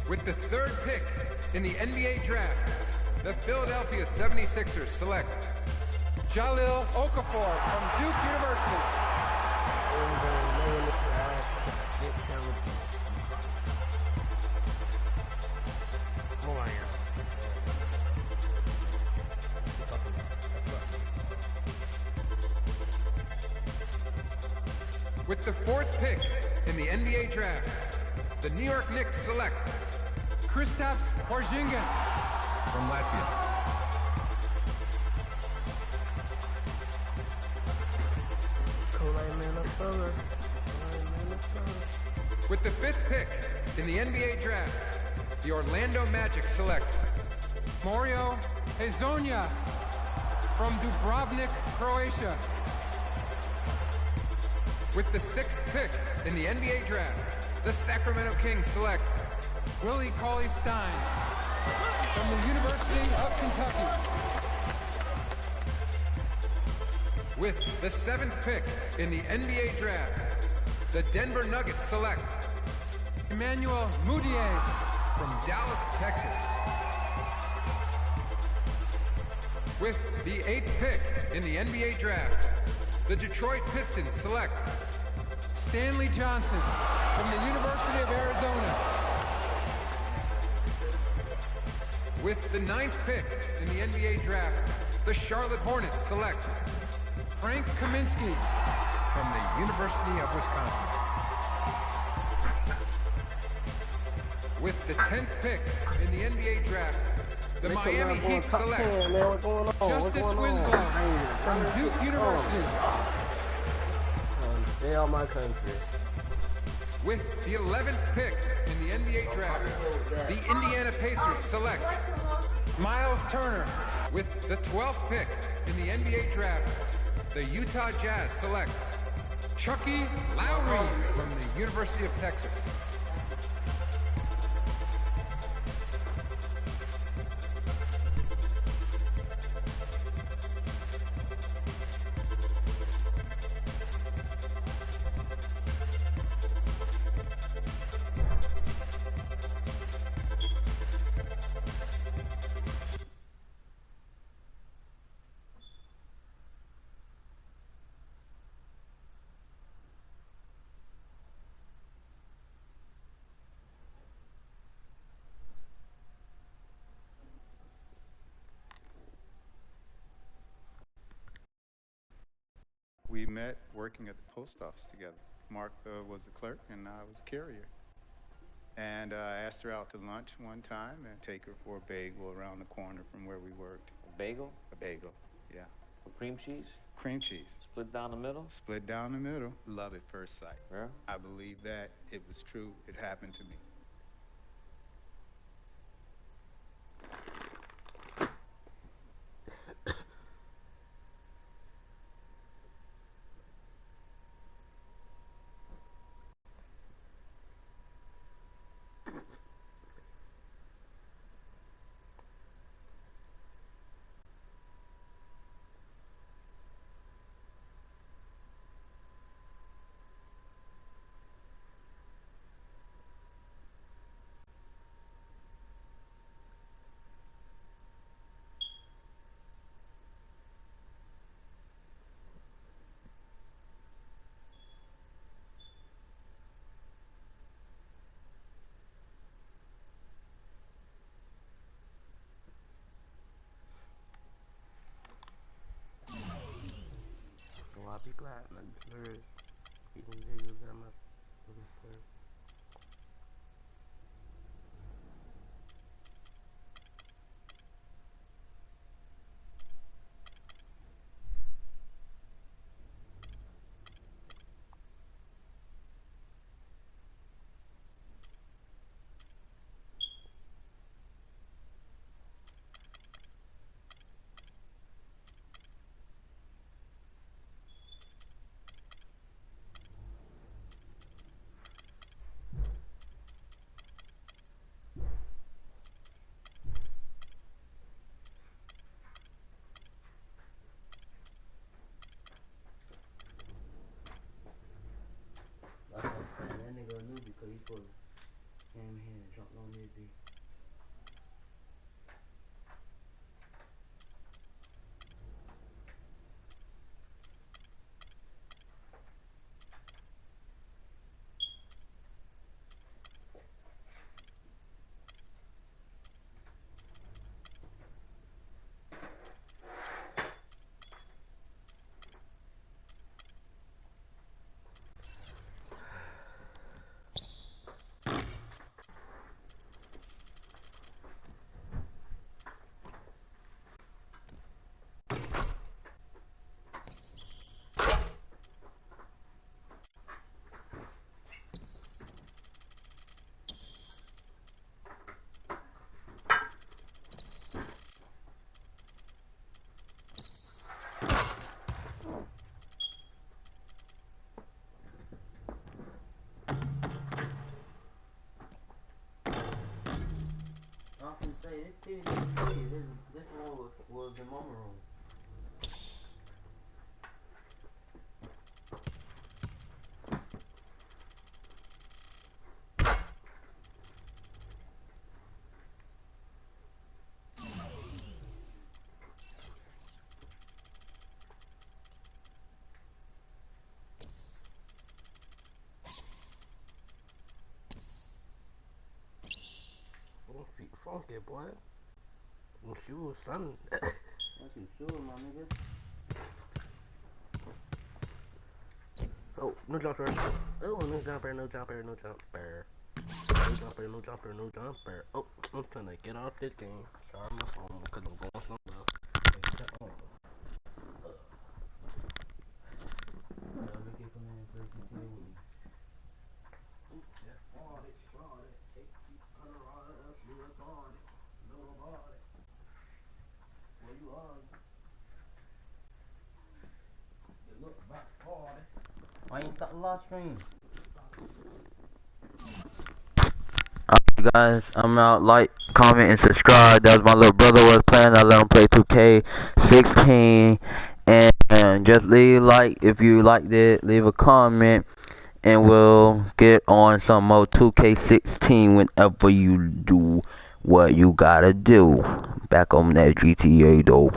With the third pick in the NBA Draft, the Philadelphia 76ers select Jahlil Okafor from Duke University. With the fourth pick in the NBA Draft, the New York Knicks select Kristaps Porzingis from Latvia. With the fifth pick in the NBA Draft, the Orlando Magic select Mario Hezonja from Dubrovnik, Croatia. With the sixth pick in the NBA Draft, the Sacramento Kings select Willie Cauley-Stein from the University of Kentucky. With the seventh pick in the NBA Draft, the Denver Nuggets select Emmanuel Mudiay from Dallas, Texas. With the eighth pick in the NBA Draft, the Detroit Pistons select Stanley Johnson from the University of Arizona. With the ninth pick in the NBA Draft, the Charlotte Hornets select Frank Kaminsky from the University of Wisconsin. With the 10th pick in the NBA draft, the Miami Heat select Justice Winslow from Duke University. Stay my country. With the 11th pick in the NBA draft, the Indiana Pacers select Miles Turner. With the 12th pick in the NBA draft, the Utah Jazz select Chucky Lowry from the University of Texas. We met working at the post office together. Mark was the clerk and I was a carrier. And I asked her out to lunch one time and take her for a bagel around the corner from where we worked. A bagel? A bagel, yeah. With cream cheese? Cream cheese. Split down the middle? Split down the middle. Love at first sight. Yeah? I believe that. It was true. It happened to me. I'll be glad, man. Even videos that I'm looking for. That's what I'm saying. That nigga knew because he supposed to came here and jumped on me. I can say this TV is free. This one was the mama room. Feet funky, boy. Them shoes, son. That's some shoes, my nigga. Oh, no jumper. Oh, no jumper, no jumper, no jumper. No jumper. Oh, I'm trying to get off this game. Sorry, my phone, because I'm going somewhere. Why you stop the live stream? Alright guys, I'm out. Like, comment, and subscribe. That was my little brother was playing. I let him play 2K16. And just leave a like if you liked it. Leave a comment. And we'll get on some more 2K16 whenever you do what you gotta do. Back on that GTA though.